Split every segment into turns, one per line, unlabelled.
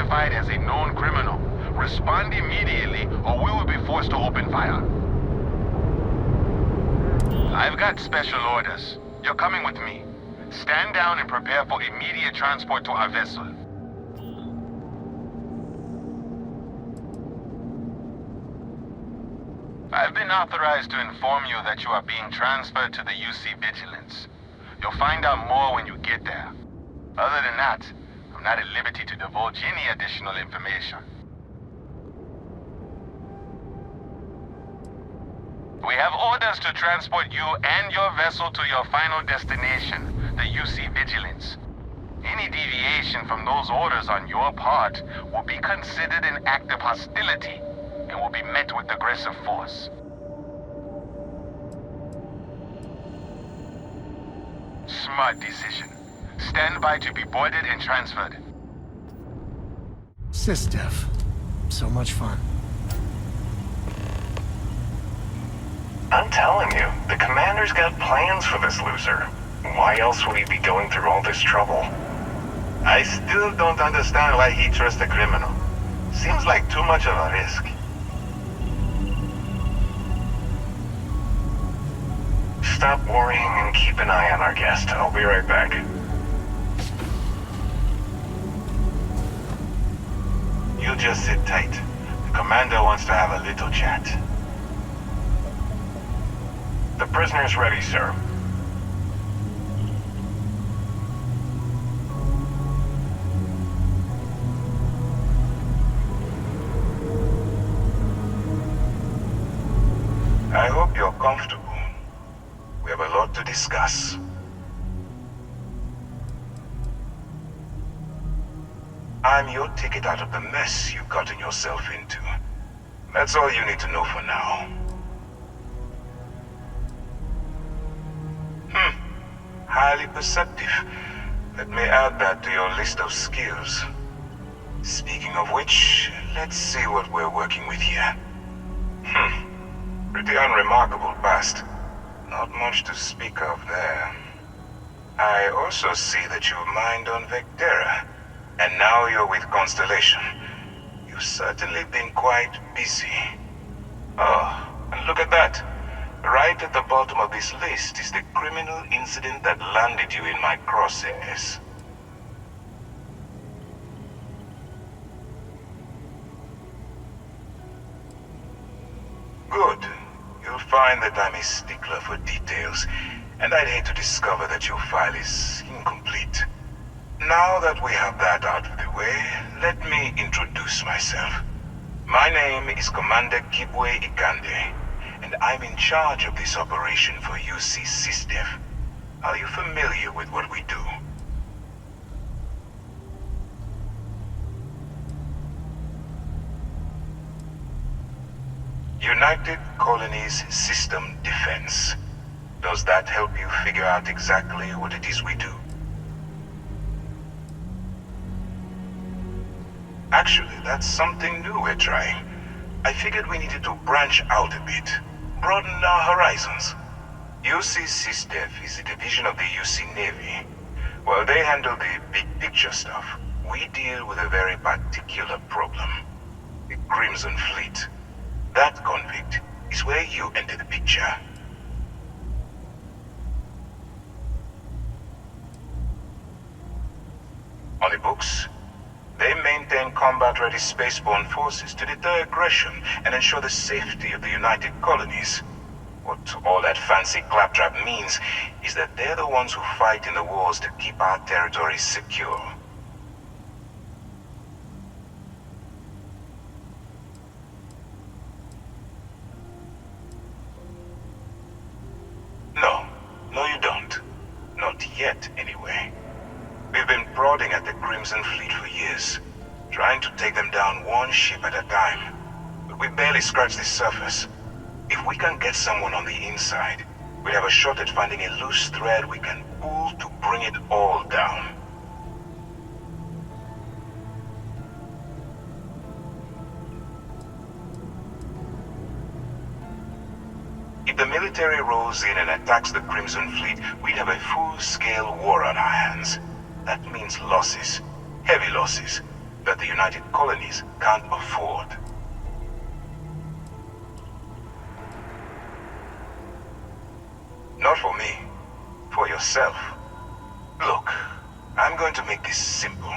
identified as a known criminal. Respond immediately, or we will be forced to open fire. I've got special orders. You're coming with me. Stand down and prepare for immediate transport to our vessel. I've been authorized to inform you that you are being transferred to the UC Vigilance. You'll find out more when you get there. Other than that, I'm not at liberty to divulge any additional information. We have orders to transport you and your vessel to your final destination, the UC Vigilance. Any deviation from those orders on your part will be considered an act of hostility and will be met with aggressive force. Smart decision. Stand by to be boarded and transferred.
SysDev. So much fun.
I'm telling you, the commander's got plans for this loser. Why else would he be going through all this trouble? I still don't understand why he trusts a criminal. Seems like too much of a risk. Stop worrying and keep an eye on our guest. I'll be right back. You just sit tight. The commander wants to have a little chat. The prisoner's ready, sir. I hope you're comfortable. We have a lot to discuss. I'm your ticket out of the mess you've gotten yourself into. That's all you need to know for now. Highly perceptive. Let me add that to your list of skills. Speaking of which, let's see what we're working with here. Pretty unremarkable past. Not much to speak of there. I also see that you mined on Vectera, and now you're with Constellation. You've certainly been quite busy. Oh, and look at that. Right at the bottom of this list is the criminal incident that landed you in my crosshairs. Good. You'll find that I'm a stickler for details, and I'd hate to discover that your file is incomplete. Now that we have that out of the way, let me introduce myself. My name is Commander Kibwe Ikande, and I'm in charge of this operation for UC SysDev. Are you familiar with what we do? United Colonies System Defense. Does that help you figure out exactly what it is we do? Actually, that's something new we're trying. I figured we needed to branch out a bit, broaden our horizons. UC SysDev is a division of the UC Navy. While they handle the big picture stuff, we deal with a very particular problem. The Crimson Fleet. That convict is where you enter the picture. On the books, they maintain combat-ready spaceborne forces to deter aggression and ensure the safety of the United Colonies. What all that fancy claptrap means is that they're the ones who fight in the wars to keep our territories secure. No, you don't. Not yet, anyway. We've been prodding at the Crimson Fleet for years, trying to take them down one ship at a time. But we barely scratched the surface. If we can get someone on the inside, we'll have a shot at finding a loose thread we can pull to bring it all down. If the military rolls in and attacks the Crimson Fleet, we'd have a full-scale war on our hands. That means losses. Heavy losses. that the United Colonies can't afford. Not for me. For yourself. Look, I'm going to make this simple.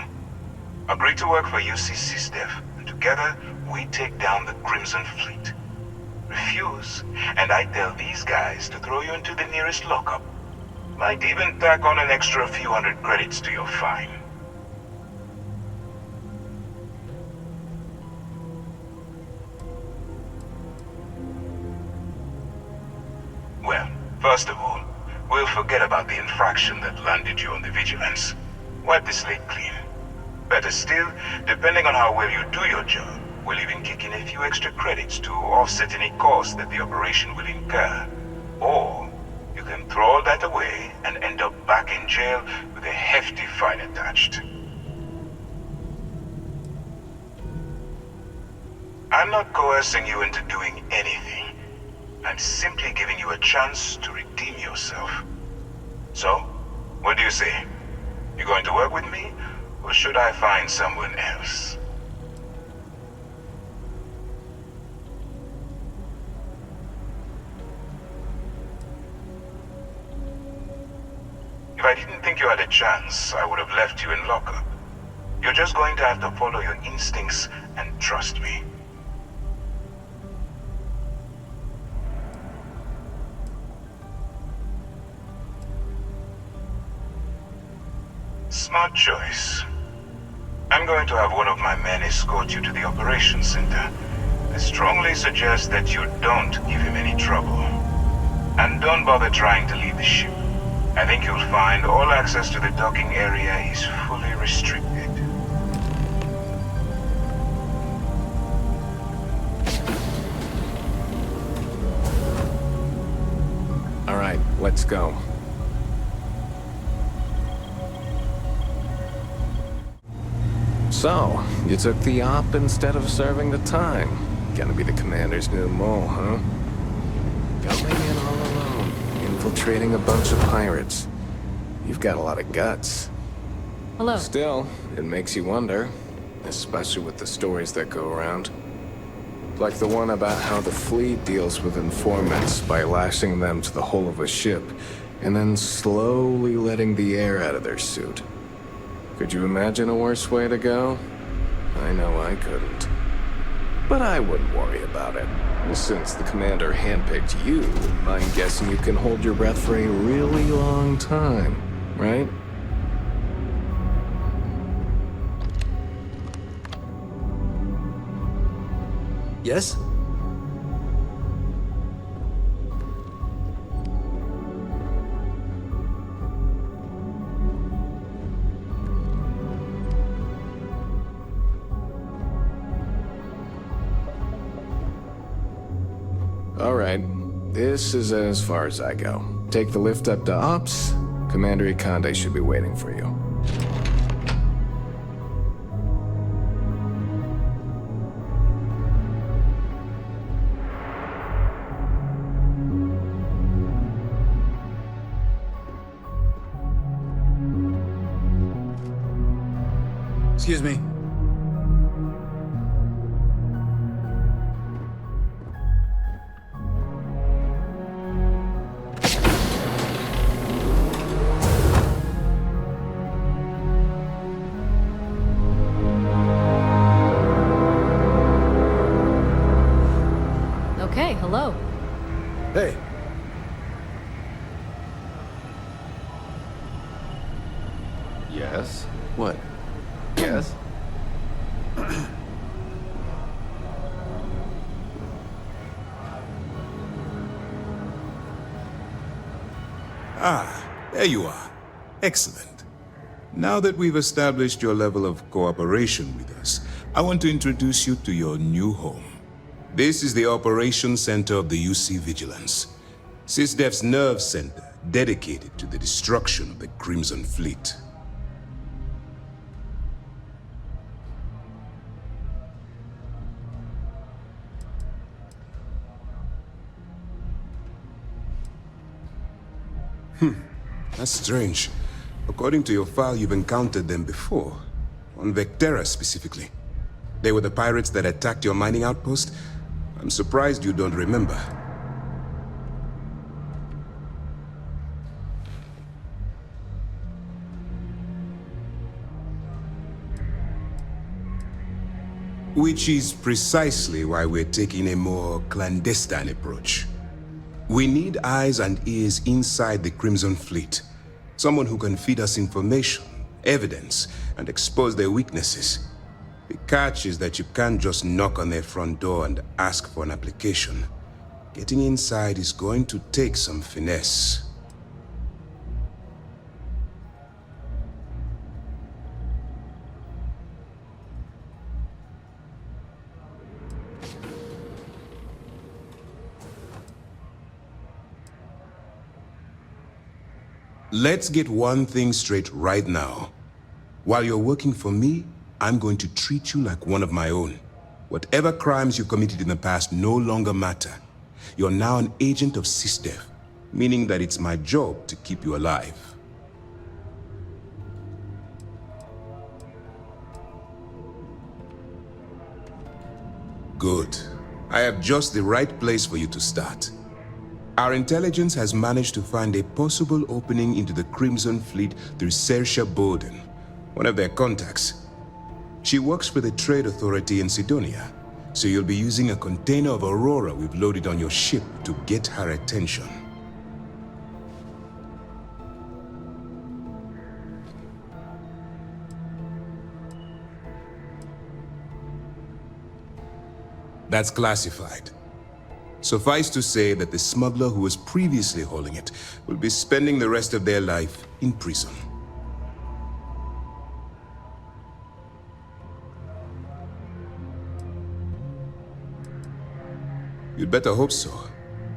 Agree to work for UC SysDev, and together we take down the Crimson Fleet. Refuse, and I tell these guys to throw you into the nearest lockup. Might even tack on an extra few hundred credits to your fine. Well, first of all, we'll forget about the infraction that landed you on the Vigilance. Wipe the slate clean. Better still, depending on how well you do your job, we'll even kick in a few extra credits to offset any cost that the operation will incur. Or, you can throw all that away and end up back in jail with a hefty fine attached. I'm not coercing you into doing anything. I'm simply giving you a chance to redeem yourself. So, what do you say? You going to work with me, or should I find someone else? If I didn't think you had a chance, I would have left you in lockup. You're just going to have to follow your instincts and trust me. Smart choice. I'm going to have one of my men escort you to the operations center. I strongly suggest that you don't give him any trouble. And don't bother trying to leave the ship. I think you'll find all access to the docking area is fully restricted.
All right, let's go. So, you took the op instead of serving the time. Gonna be the commander's new mole, huh? Going in all alone, infiltrating a bunch of pirates. You've got a lot of guts.
Hello.
Still, it makes you wonder, especially with the stories that go around. Like the one about how the fleet deals with informants by lashing them to the hull of a ship, and then slowly letting the air out of their suit. Could you imagine a worse way to go? I know I couldn't. But I wouldn't worry about it. Since the commander handpicked you, I'm guessing you can hold your breath for a really long time, right?
Yes?
All right, this is as far as I go. Take the lift up to Ops. Commander Ikande should be waiting for you.
Excuse me.
Okay, hello.
Hey.
Yes? What? Yes?
Ah, there you are. Excellent. Now that we've established your level of cooperation with us, I want to introduce you to your new home. This is the Operations Center of the UC Vigilance, SysDev's nerve center dedicated to the destruction of the Crimson Fleet. That's strange. According to your file, you've encountered them before. On Vectera specifically. They were the pirates that attacked your mining outpost? I'm surprised you don't remember. Which is precisely why we're taking a more clandestine approach. We need eyes and ears inside the Crimson Fleet. Someone who can feed us information, evidence, and expose their weaknesses. The catch is that you can't just knock on their front door and ask for an application. Getting inside is going to take some finesse. Let's get one thing straight right now. While you're working for me, I'm going to treat you like one of my own. Whatever crimes you committed in the past no longer matter. You're now an agent of SysDev, meaning that it's my job to keep you alive. Good. I have just the right place for you to start. Our intelligence has managed to find a possible opening into the Crimson Fleet through Saoirse Bowden, one of their contacts. She works for the Trade Authority in Sidonia, so you'll be using a container of Aurora we've loaded on your ship to get her attention. That's classified. Suffice to say that the smuggler who was previously holding it will be spending the rest of their life in prison. You'd better hope so.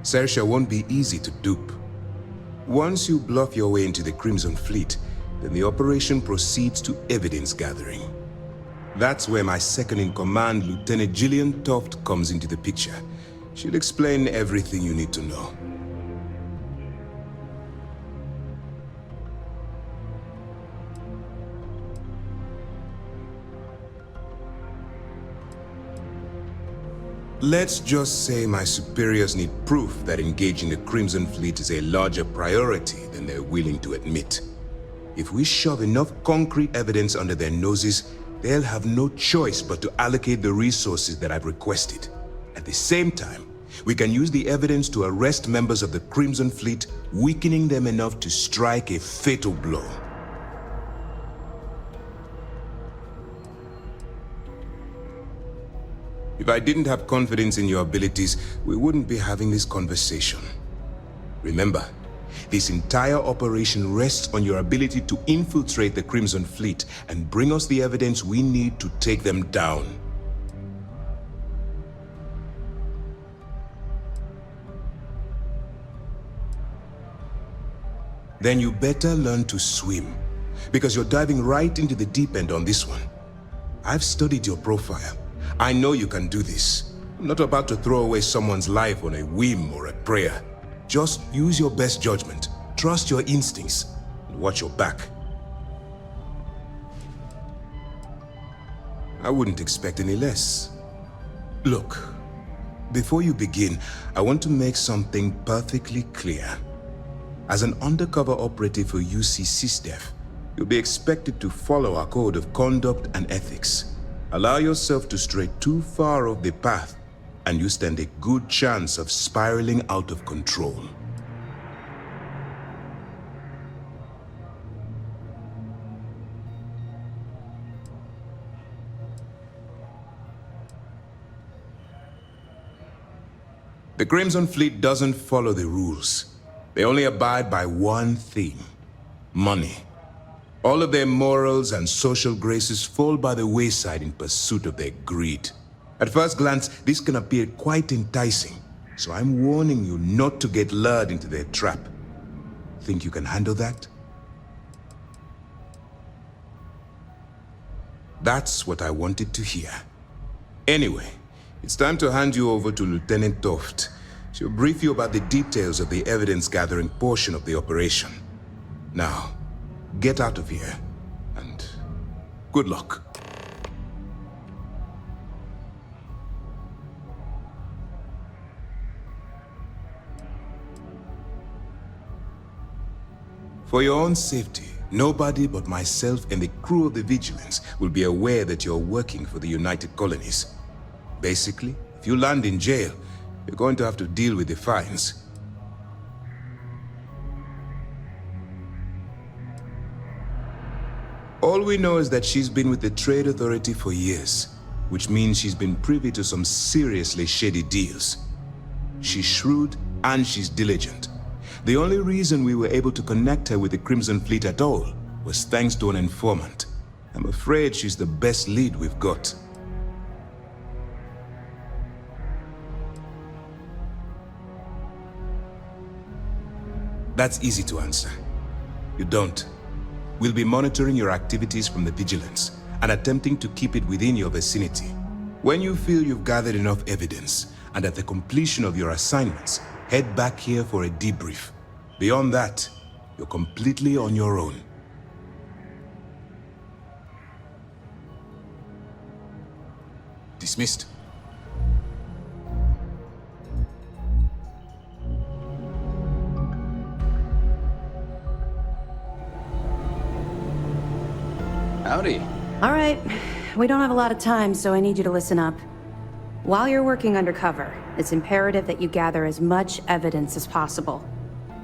Saoirse won't be easy to dupe. Once you bluff your way into the Crimson Fleet, then the operation proceeds to evidence gathering. That's where my second-in-command, Lieutenant Gillian Toft, comes into the picture. She'll explain everything you need to know. Let's just say my superiors need proof that engaging the Crimson Fleet is a larger priority than they're willing to admit. If we shove enough concrete evidence under their noses, they'll have no choice but to allocate the resources that I've requested. At the same time, we can use the evidence to arrest members of the Crimson Fleet, weakening them enough to strike a fatal blow. If I didn't have confidence in your abilities, we wouldn't be having this conversation. Remember, this entire operation rests on your ability to infiltrate the Crimson Fleet and bring us the evidence we need to take them down. Then you better learn to swim, because you're diving right into the deep end on this one. I've studied your profile. I know you can do this. I'm not about to throw away someone's life on a whim or a prayer. Just use your best judgment, trust your instincts, and watch your back. I wouldn't expect any less. Look, before you begin, I want to make something perfectly clear. As an undercover operative for UC SysDev, you'll be expected to follow our code of conduct and ethics. Allow yourself to stray too far off the path, and you stand a good chance of spiraling out of control. The Crimson Fleet doesn't follow the rules. They only abide by one thing: money. All of their morals and social graces fall by the wayside in pursuit of their greed. At first glance, this can appear quite enticing, so I'm warning you not to get lured into their trap. Think you can handle that? That's what I wanted to hear. Anyway, it's time to hand you over to Lieutenant Toft. She'll brief you about the details of the evidence-gathering portion of the operation. Now, get out of here, and good luck. For your own safety, nobody but myself and the crew of the Vigilance will be aware that you're working for the United Colonies. Basically, if you land in jail, you're going to have to deal with the fines. All we know is that she's been with the Trade Authority for years, which means she's been privy to some seriously shady deals. She's shrewd and she's diligent. The only reason we were able to connect her with the Crimson Fleet at all was thanks to an informant. I'm afraid she's the best lead we've got. That's easy to answer. You don't. We'll be monitoring your activities from the Vigilance and attempting to keep it within your vicinity. When you feel you've gathered enough evidence, and at the completion of your assignments, head back here for a debrief. Beyond that, you're completely on your own. Dismissed.
Howdy.
All right, we don't have a lot of time, so I need you to listen up. While you're working undercover, it's imperative that you gather as much evidence as possible.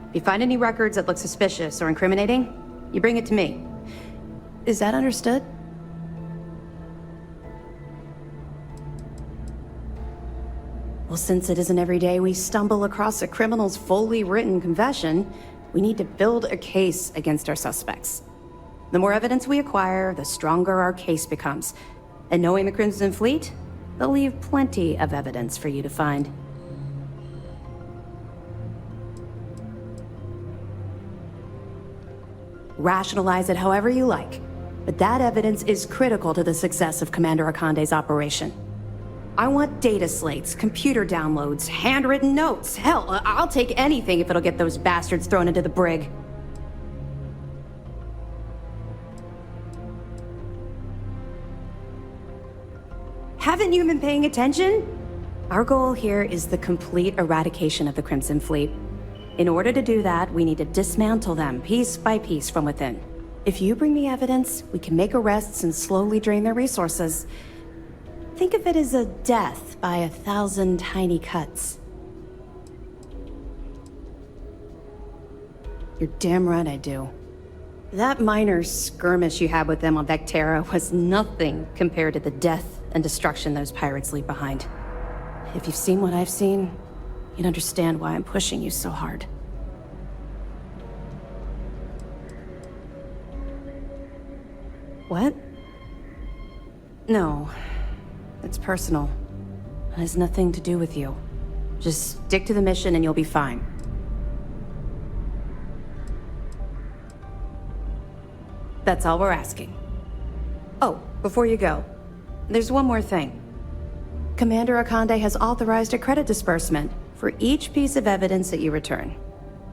If you find any records that look suspicious or incriminating, you bring it to me. Is that understood? Well, since it isn't every day we stumble across a criminal's fully written confession, we need to build a case against our suspects. The more evidence we acquire, the stronger our case becomes. And knowing the Crimson Fleet, they'll leave plenty of evidence for you to find. Rationalize it however you like, but that evidence is critical to the success of Commander Akande's operation. I want data slates, computer downloads, handwritten notes. Hell, I'll take anything if it'll get those bastards thrown into the brig. Haven't you been paying attention? Our goal here is the complete eradication of the Crimson Fleet. In order to do that, we need to dismantle them piece by piece from within. If you bring me evidence, we can make arrests and slowly drain their resources. Think of it as a death by 1,000 tiny cuts. You're damn right I do. That minor skirmish you had with them on Vectera was nothing compared to the death and destruction those pirates leave behind. If you've seen what I've seen, you'd understand why I'm pushing you so hard. What? No. It's personal. It has nothing to do with you. Just stick to the mission and you'll be fine. That's all we're asking. Oh, before you go, there's one more thing. Commander Akande has authorized a credit disbursement for each piece of evidence that you return,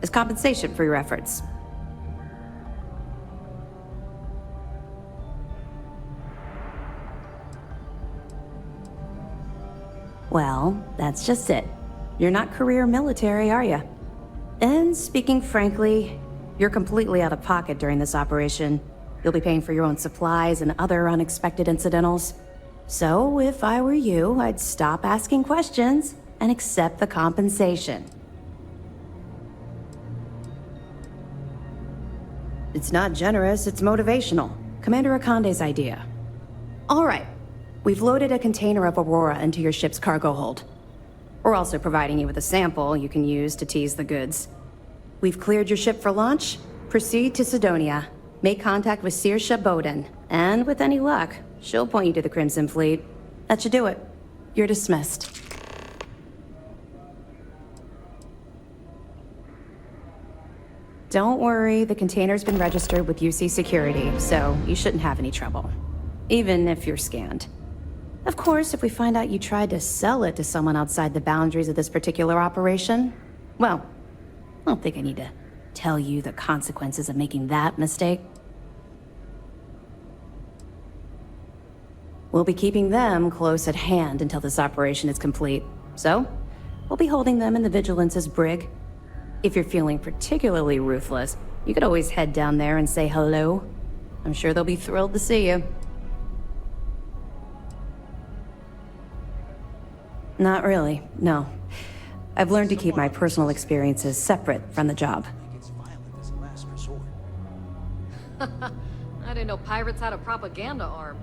as compensation for your efforts. Well, that's just it. You're not career military, are you? And speaking frankly, you're completely out of pocket during this operation. You'll be paying for your own supplies and other unexpected incidentals. So, if I were you, I'd stop asking questions and accept the compensation. It's not generous, it's motivational. Commander Akande's idea. All right, we've loaded a container of Aurora into your ship's cargo hold. We're also providing you with a sample you can use to tease the goods. We've cleared your ship for launch. Proceed to Sidonia. Make contact with Saoirse Bowden, and with any luck, she'll point you to the Crimson Fleet. That should do it. You're dismissed. Don't worry, the container's been registered with UC Security, so you shouldn't have any trouble. Even if you're scanned. Of course, if we find out you tried to sell it to someone outside the boundaries of this particular operation, well, I don't think I need to tell you the consequences of making that mistake. We'll be keeping them close at hand until this operation is complete. So, we'll be holding them in the Vigilance's brig. If you're feeling particularly ruthless, You could always head down there and say hello. I'm sure they'll be thrilled to see you. Not really, no. I've learned to keep my personal experiences separate from the job.
I didn't know pirates had a propaganda arm.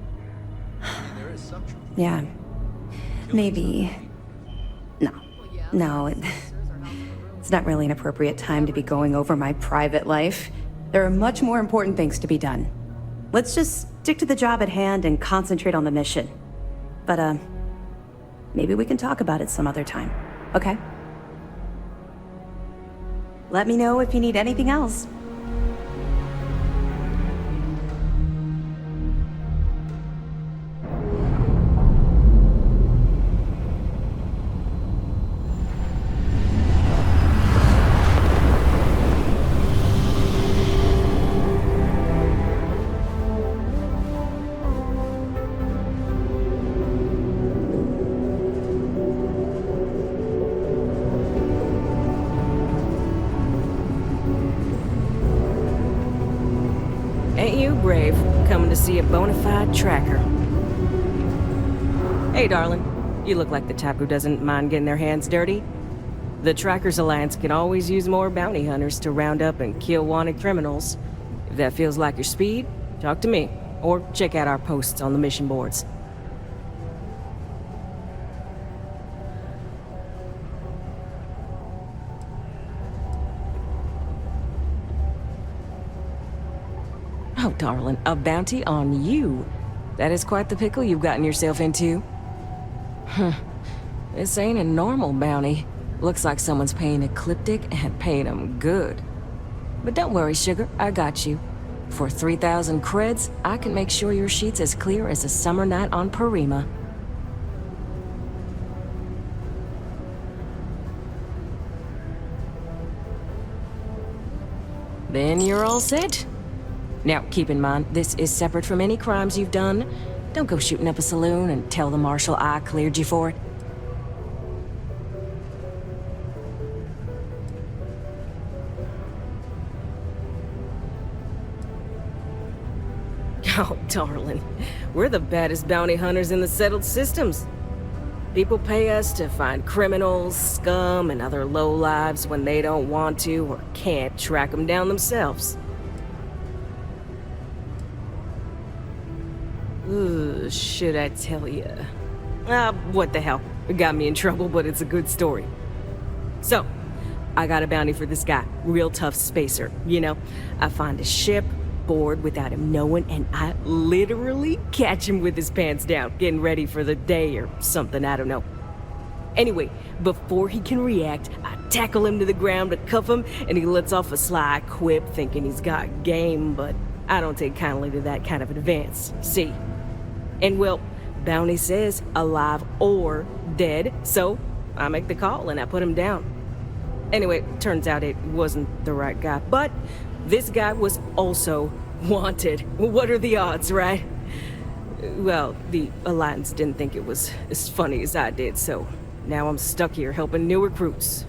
Yeah. Maybe... No, it's not really an appropriate time to be going over my private life. There are much more important things to be done. Let's just stick to the job at hand and concentrate on the mission. But, maybe we can talk about it some other time, okay? Let me know if you need anything else.
Ain't you brave, coming to see a bona fide tracker? Hey, darling. You look like the type who doesn't mind getting their hands dirty. The Trackers Alliance can always use more bounty hunters to round up and kill wanted criminals. If that feels like your speed, talk to me, or check out our posts on the mission boards. Oh, darling, a bounty on you. That is quite the pickle you've gotten yourself into. This ain't a normal bounty. Looks like someone's paying Ecliptic and paying them good. But don't worry, sugar, I got you. For 3,000 creds, I can make sure your sheet's as clear as a summer night on Parima. Then you're all set. Now, keep in mind, this is separate from any crimes you've done. Don't go shooting up a saloon and tell the marshal I cleared you for it. Oh, darling. We're the baddest bounty hunters in the settled systems. People pay us to find criminals, scum, and other lowlives when they don't want to or can't track them down themselves. Ugh, should I tell you? What the hell? It got me in trouble, but it's a good story. So, I got a bounty for this guy. Real tough spacer, you know? I find a ship, board without him knowing, and I literally catch him with his pants down, getting ready for the day or something, I don't know. Anyway, before he can react, I tackle him to the ground to cuff him, and he lets off a sly quip thinking he's got game, but I don't take kindly to that kind of advance, see? And well, bounty says alive or dead, so I make the call and I put him down. Anyway, turns out it wasn't the right guy, but this guy was also wanted. What are the odds, right? Well, the Alliance didn't think it was as funny as I did, so now I'm stuck here helping new recruits.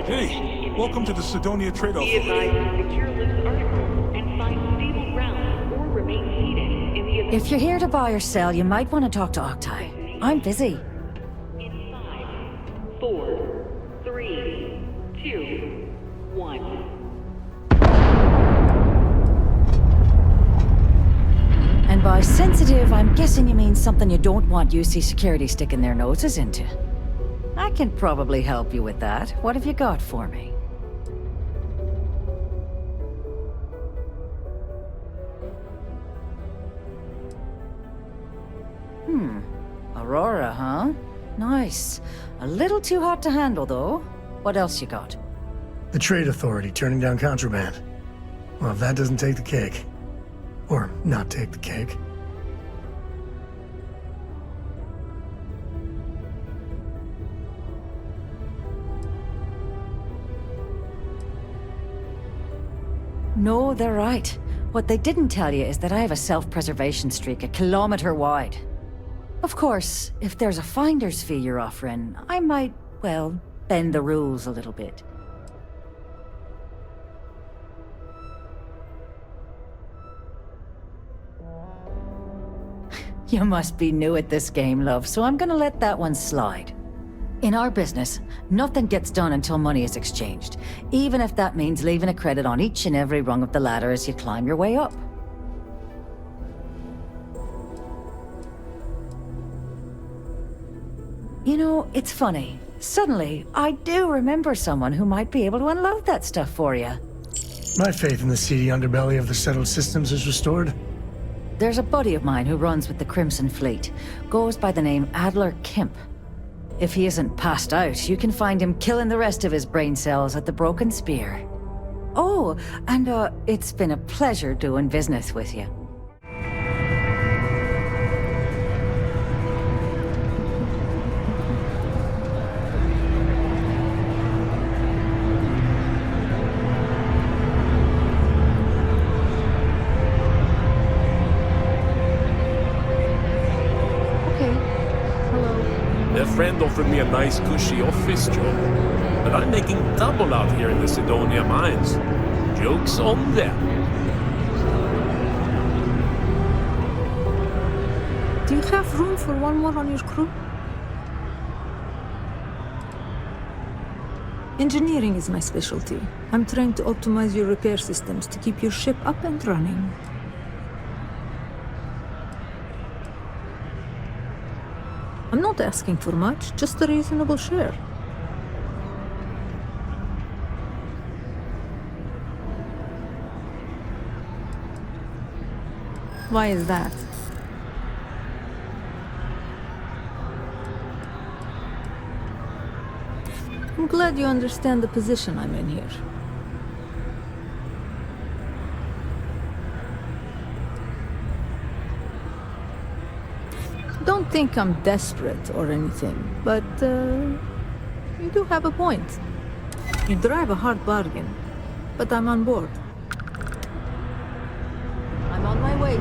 Hey, welcome to the Sidonia Trade Off.
Be advised to secure this article and find stable ground or remain seated in the event.
If you're here to buy or sell, you might want to talk to Octai. I'm busy.
In 5, 4, 3, 2, 1.
And by sensitive, I'm guessing you mean something you don't want UC security sticking their noses into. I can probably help you with that. What have you got for me? Aurora, huh? Nice. A little too hot to handle, though. What else you got?
The Trade Authority turning down contraband. Well, if that doesn't take the cake. Or not take the cake.
No, they're right. What they didn't tell you is that I have a self-preservation streak 1 kilometer wide. Of course, if there's a finder's fee you're offering, I might, well, bend the rules a little bit. You must be new at this game, love, so I'm gonna let that one slide. In our business, nothing gets done until money is exchanged, even if that means leaving a credit on each and every rung of the ladder as you climb your way up. You know, it's funny. Suddenly, I do remember someone who might be able to unload that stuff for you.
My faith in the seedy underbelly of the settled systems is restored.
There's a buddy of mine who runs with the Crimson Fleet. Goes by the name Adler Kemp. If he isn't passed out, you can find him killing the rest of his brain cells at the Broken Spear. Oh, and it's been a pleasure doing business with you.
A friend offered me a nice cushy office job, but I'm making double out here in the Sidonia mines. Joke's on them.
Do you have room for one more on your crew? Engineering is my specialty. I'm trying to optimize your repair systems to keep your ship up and running. I'm not asking for much, just a reasonable share. Why is that? I'm glad you understand the position I'm in here. Don't think I'm desperate or anything, but you do have a point. You drive a hard bargain, but I'm on board. I'm on my way.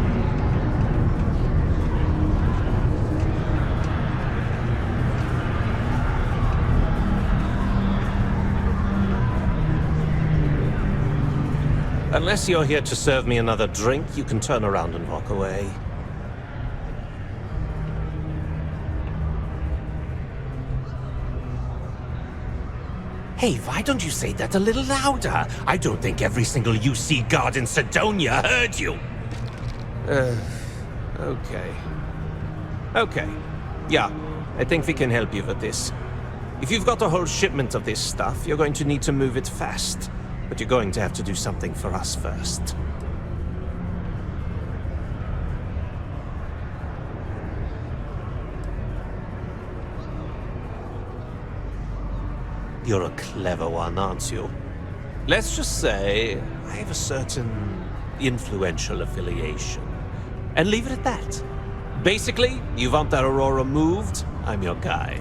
Unless you're here to serve me another drink, you can turn around and walk away. Hey, why don't you say that a little louder? I don't think every single UC guard in Sidonia heard you.
Okay.
Okay. Yeah, I think we can help you with this. If you've got a whole shipment of this stuff, you're going to need to move it fast. But you're going to have to do something for us first. You're a clever one, aren't you? Let's just say I have a certain influential affiliation. And leave it at that. Basically, you want that Aurora moved, I'm your guy.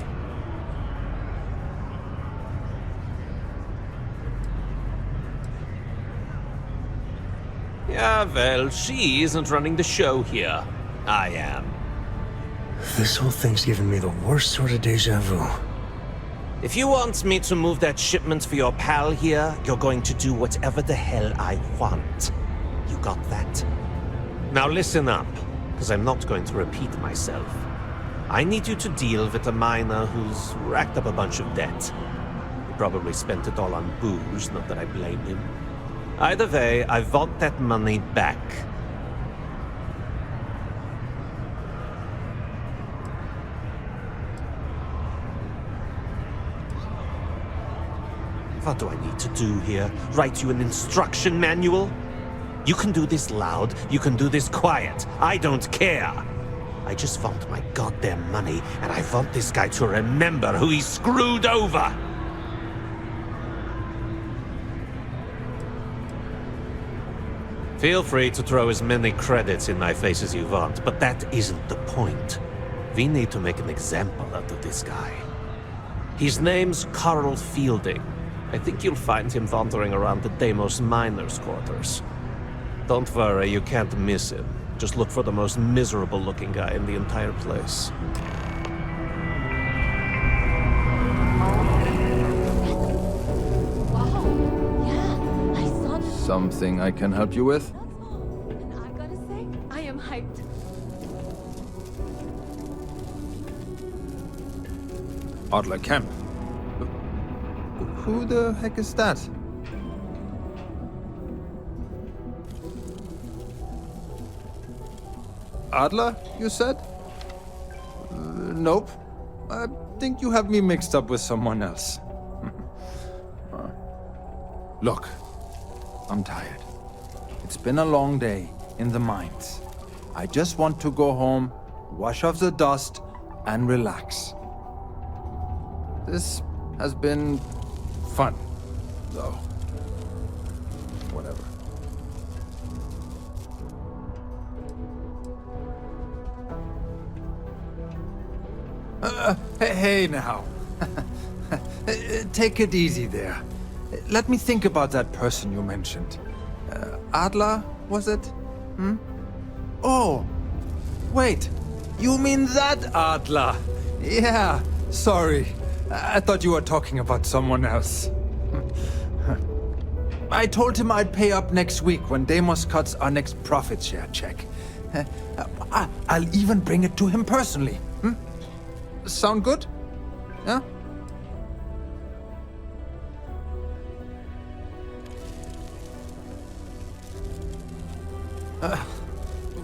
Yeah, well, she isn't running the show here. I am.
This whole thing's giving me the worst sort of deja vu.
If you want me to move that shipment for your pal here, you're going to do whatever the hell I want. You got that? Now listen up, because I'm not going to repeat myself. I need you to deal with a miner who's racked up a bunch of debt. He probably spent it all on booze, not that I blame him. Either way, I want that money back. What do I need to do here? Write you an instruction manual? You can do this loud, you can do this quiet. I don't care. I just want my goddamn money, and I want this guy to remember who he screwed over. Feel free to throw as many credits in my face as you want, but that isn't the point. We need to make an example out of this guy. His name's Carl Fielding. I think you'll find him wandering around the Deimos miners' quarters. Don't worry, you can't miss him. Just look for the most miserable-looking guy in the entire place.
Wow. Yeah, I saw the...
Something I can help you with?
And I gotta say, I am hyped.
Adler Kemp. Who the heck is that? Adler, you said? Nope. I think you have me mixed up with someone else. Look, I'm tired. It's been a long day in the mines. I just want to go home, wash off the dust, and relax. This has been fun, though. Whatever. Hey now. Take it easy there. Let me think about that person you mentioned. Adler, was it? Hmm? Oh, wait. You mean that Adler? Yeah, sorry. I thought you were talking about someone else. I told him I'd pay up next week when Deimos cuts our next profit share check. I'll even bring it to him personally. Hmm? Sound good? Yeah?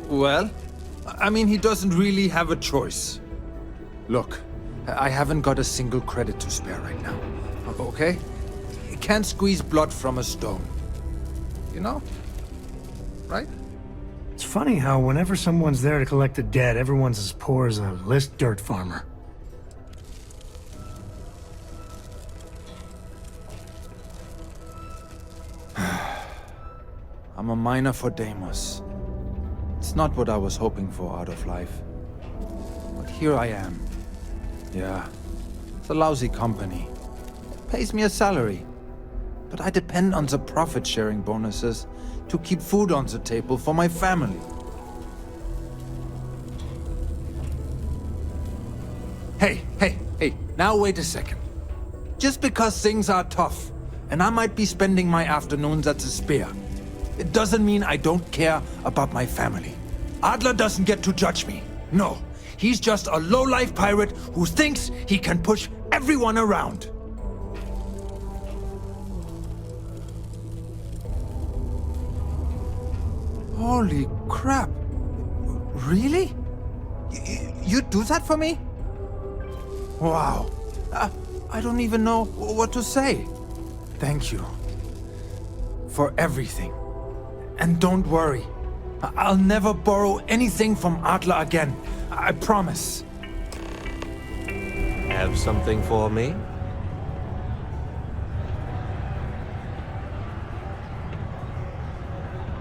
Well, I mean, he doesn't really have a choice. Look, I haven't got a single credit to spare right now, okay? You can't squeeze blood from a stone. You know? Right?
It's funny how whenever someone's there to collect the debt, everyone's as poor as a list dirt farmer.
I'm a miner for Deimos. It's not what I was hoping for out of life. But here I am. Yeah, it's a lousy company. Pays me a salary. But I depend on the profit-sharing bonuses to keep food on the table for my family. Hey, now wait a second. Just because things are tough, and I might be spending my afternoons at the Spear, it doesn't mean I don't care about my family. Adler doesn't get to judge me. No, he's just a low-life pirate who thinks he can push everyone around. Holy crap. Really? You'd do that for me? Wow. I don't even know what to say. Thank you. For everything. And don't worry. I'll never borrow anything from Adler again. I promise.
Have something for me?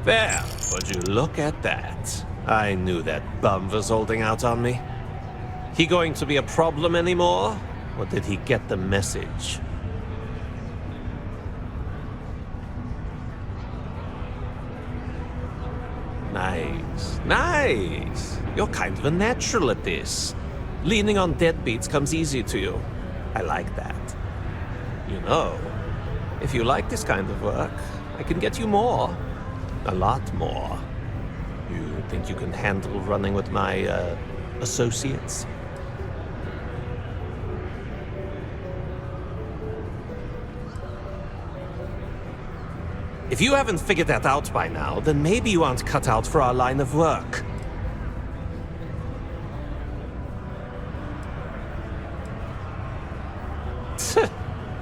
There, would you look at that? I knew that bum was holding out on me. He going to be a problem anymore? Or did he get the message? Nice. You're kind of a natural at this. Leaning on deadbeats comes easy to you. I like that. You know, if you like this kind of work, I can get you more. A lot more. You think you can handle running with my, associates? If you haven't figured that out by now, then maybe you aren't cut out for our line of work.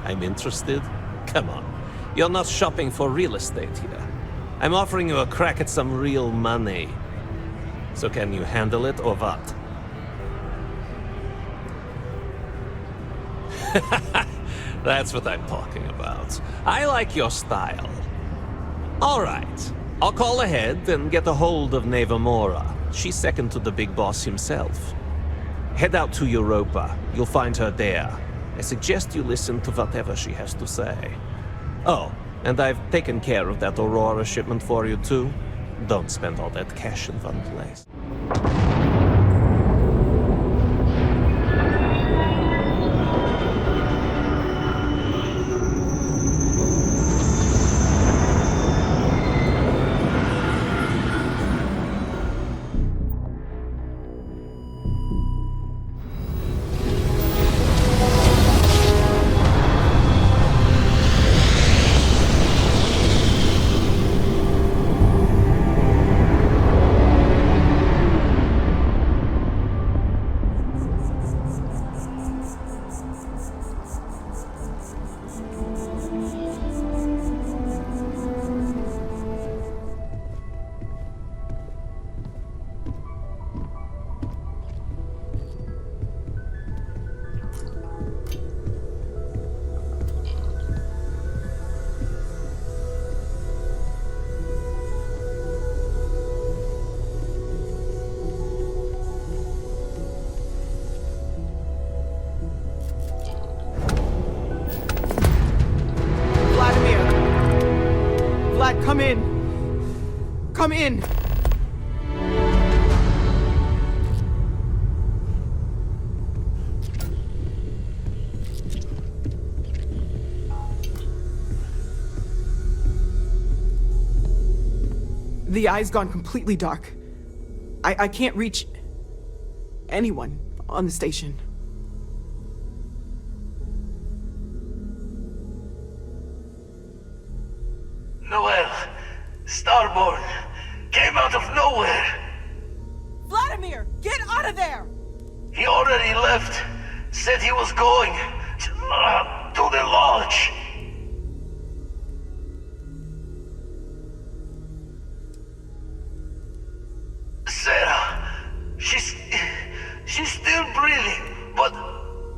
I'm interested? Come on. You're not shopping for real estate here. I'm offering you a crack at some real money. So can you handle it or what? That's what I'm talking about. I like your style. All right. I'll call ahead and get a hold of Nevamora. She's second to the big boss himself. Head out to Europa. You'll find her there. I suggest you listen to whatever she has to say. Oh, and I've taken care of that Aurora shipment for you too. Don't spend all that cash in one place.
Come in! Come in! The eye's gone completely dark. I can't reach anyone on the station.
Noel, Starborn, came out of nowhere.
Vladimir, get out of there!
He already left. Said he was going to the lodge. Sarah, she's still breathing, but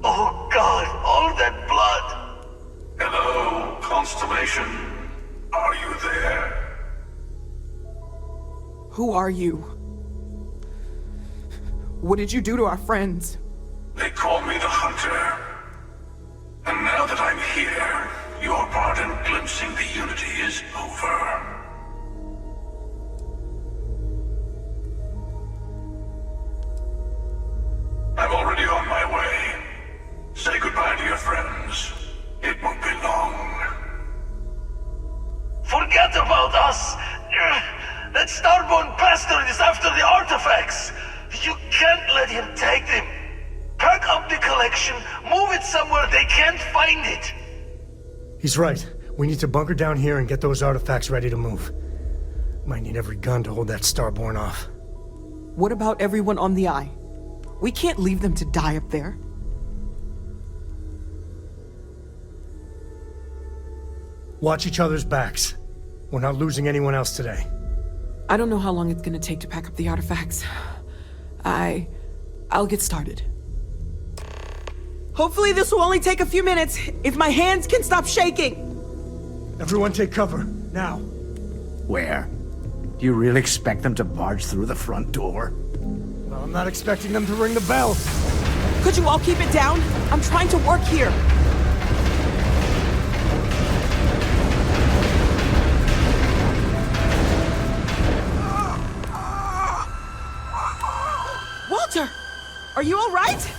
oh God, all that blood.
Hello, Constellation. Are you there?
Who are you? What did you do to our friends?
They call me the Hunter. And now that I'm here, your part in glimpsing the Unity is over. I'm already on my way. Say goodbye to your friends. It won't be long.
Forget about us! That Starborn bastard is after the artifacts! You can't let him take them! Pack up the collection, move it somewhere they can't find it!
He's right. We need to bunker down here and get those artifacts ready to move. Might need every gun to hold that Starborn off.
What about everyone on the Eye? We can't leave them to die up there.
Watch each other's backs. We're not losing anyone else today.
I don't know how long it's gonna take to pack up the artifacts. I'll get started. Hopefully this will only take a few minutes, if my hands can stop shaking!
Everyone take cover, now.
Where? Do you really expect them to barge through the front door?
Well, I'm not expecting them to ring the bell.
Could you all keep it down? I'm trying to work here. Walter! Are you all right?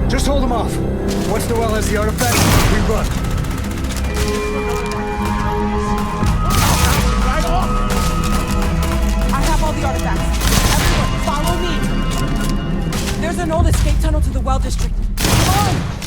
Just hold them off. Once Noel has the artifact, we run.
I have all the artifacts. Everyone, follow me. There's an old escape tunnel to the Well District. Come on!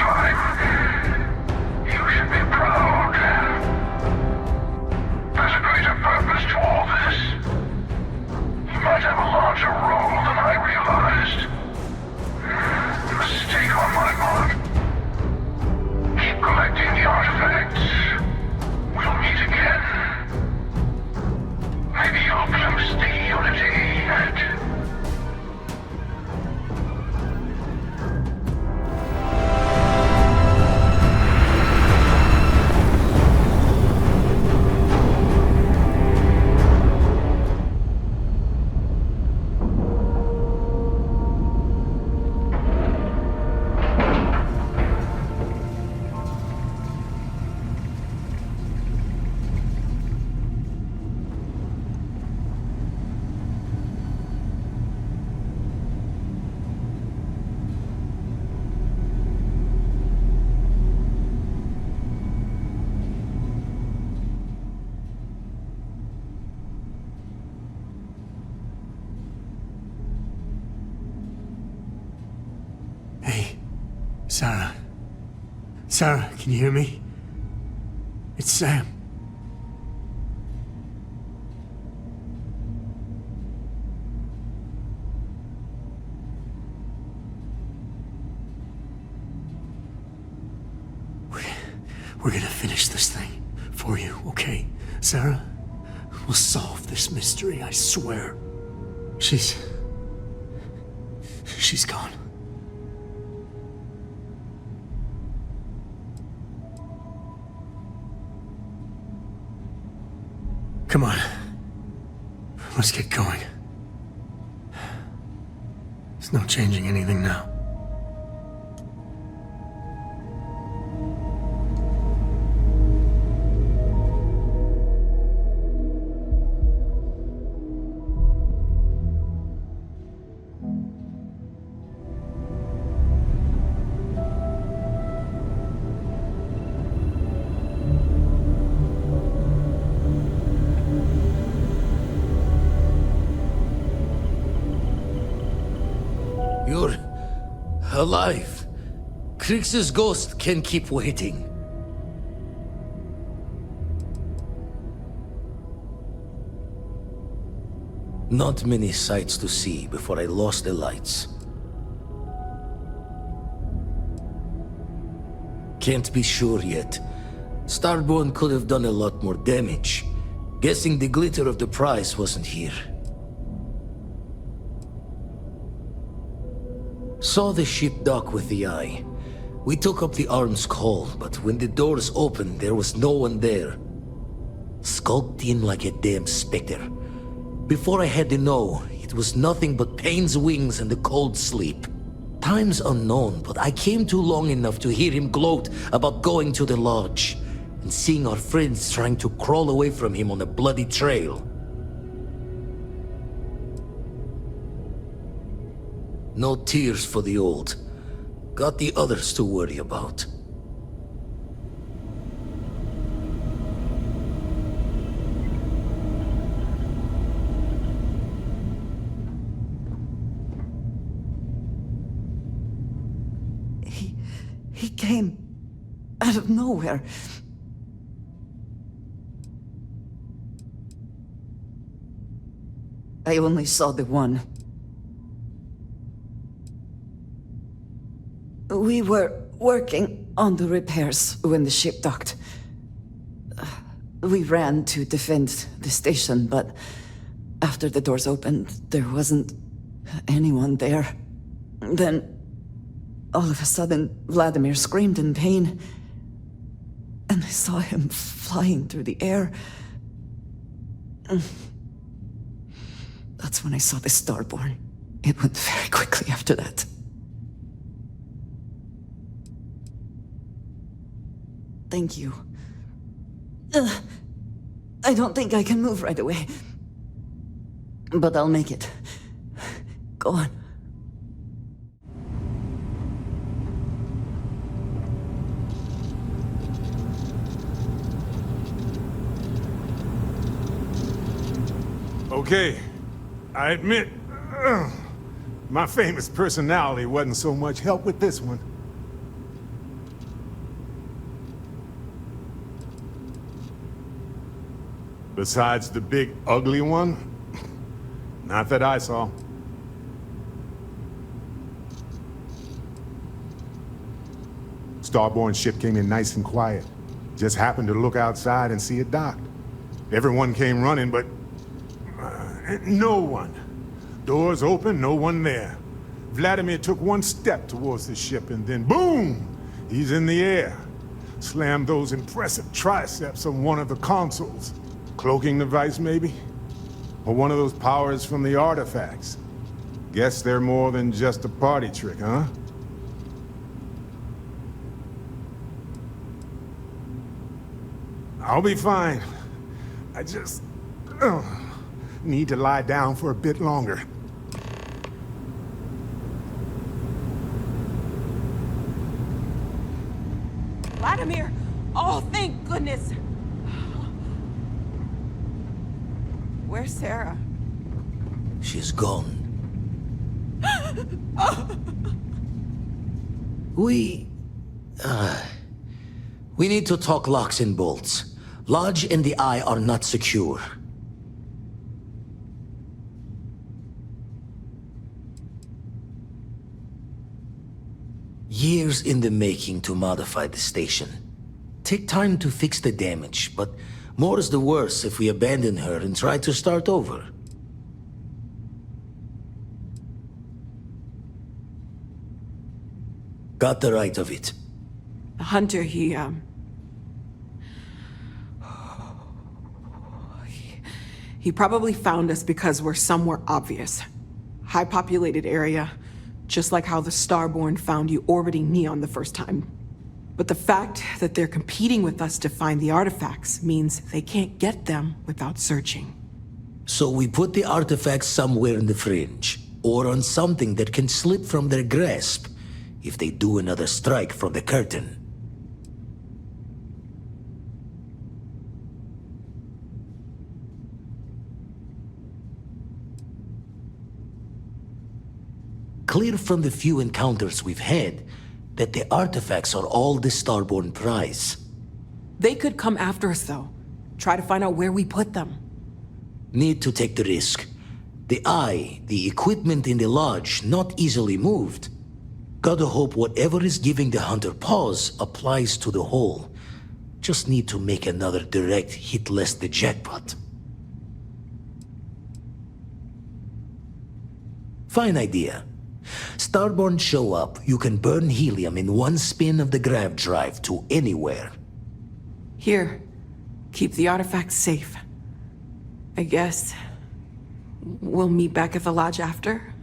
time. You should be proud. There's a greater purpose to all this. You might have a larger role than I realized. Mistake on my part. Keep collecting the artifacts. We'll meet again. Maybe you'll glimpse the unity and...
Sarah. Sarah, can you hear me? It's Sam. We're gonna finish this thing for you, okay? Sarah? We'll solve this mystery, I swear. She's gone. Come on. Let's get going. There's no changing anything now.
You're alive. Krix's ghost can keep waiting. Not many sights to see before I lost the lights. Can't be sure yet. Starborn could have done a lot more damage. Guessing the glitter of the prize wasn't here. Saw the ship dock with the eye. We took up the arms call, but when the doors opened, there was no one there. Skulked in like a damn specter. Before I had to know, it was nothing but pain's wings and a cold sleep. Time's unknown, but I came too long enough to hear him gloat about going to the lodge, and seeing our friends trying to crawl away from him on a bloody trail. No tears for the old. Got the others to worry about.
He came out of nowhere. I only saw the one. We were working on the repairs when the ship docked. We ran to defend the station, but after the doors opened, there wasn't anyone there. Then, all of a sudden, Vladimir screamed in pain, and I saw him flying through the air. That's when I saw the Starborn. It went very quickly after that. Thank you. I don't think I can move right away. But I'll make it. Go on.
Okay, I admit, my famous personality wasn't so much help with this one. Besides the big, ugly one? Not that I saw. Starborn ship came in nice and quiet. Just happened to look outside and see it docked. Everyone came running, but no one. Doors open, no one there. Vladimir took one step towards the ship and then boom! He's in the air. Slammed those impressive triceps on one of the consoles. Cloaking device, maybe? Or one of those powers from the artifacts. Guess they're more than just a party trick, huh? I'll be fine. I just need to lie down for a bit longer.
Vladimir! Oh, thank goodness! Where's Sarah?
She's gone. We need to talk locks and bolts. Lodge and the Eye are not secure. Years in the making to modify the station. Take time to fix the damage, but more is the worse if we abandon her and try to start over. Got the right of it.
The hunter, he probably found us because we're somewhere obvious. High-populated area, just like how the Starborn found you orbiting Neon the first time. But the fact that they're competing with us to find the artifacts means they can't get them without searching.
So we put the artifacts somewhere in the fringe, or on something that can slip from their grasp if they do another strike from the curtain. Clear from the few encounters we've had that the artifacts are all the Starborn prize.
They could come after us, though. Try to find out where we put them.
Need to take the risk. The Eye, the equipment in the lodge, not easily moved. Gotta hope whatever is giving the hunter pause applies to the whole. Just need to make another direct hit less the jackpot. Fine idea. Starborn show up, you can burn helium in one spin of the grav drive to anywhere.
Here, keep the artifacts safe. I guess we'll meet back at the lodge after?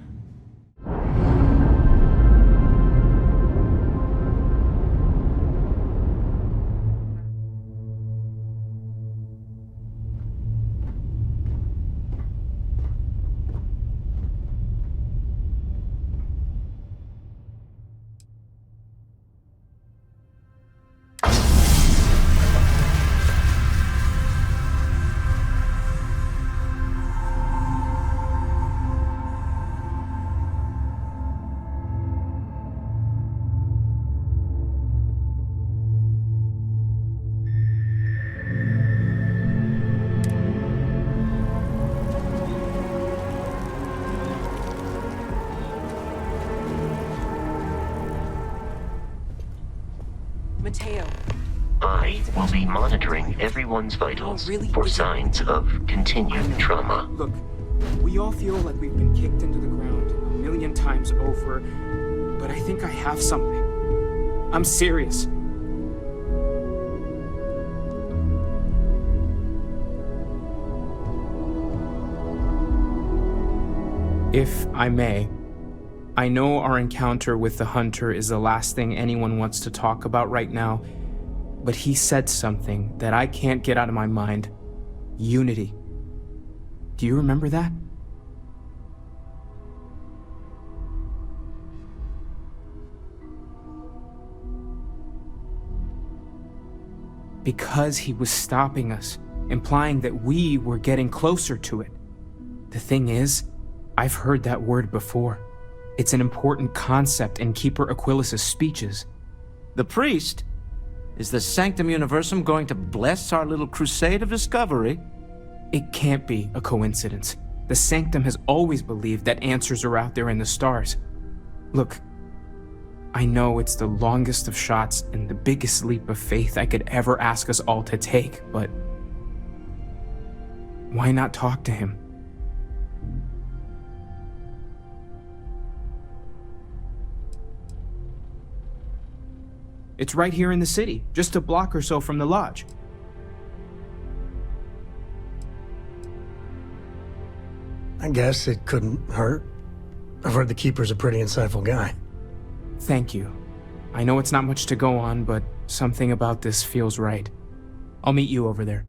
Mateo.
I will be monitoring everyone's vitals for signs of continued trauma.
Look, we all feel like we've been kicked into the ground a million times over, but I think I have something. I'm serious. If I may, I know our encounter with the hunter is the last thing anyone wants to talk about right now, but he said something that I can't get out of my mind. Unity. Do you remember that? Because he was stopping us, implying that we were getting closer to it. The thing is, I've heard that word before. It's an important concept in Keeper Aquilas's speeches.
The priest? Is the Sanctum Universum going to bless our little crusade of discovery?
It can't be a coincidence. The Sanctum has always believed that answers are out there in the stars. Look, I know it's the longest of shots and the biggest leap of faith I could ever ask us all to take, but why not talk to him? It's right here in the city, just a block or so from the lodge.
I guess it couldn't hurt. I've heard the Keeper's a pretty insightful guy.
Thank you. I know it's not much to go on, but something about this feels right. I'll meet you over there.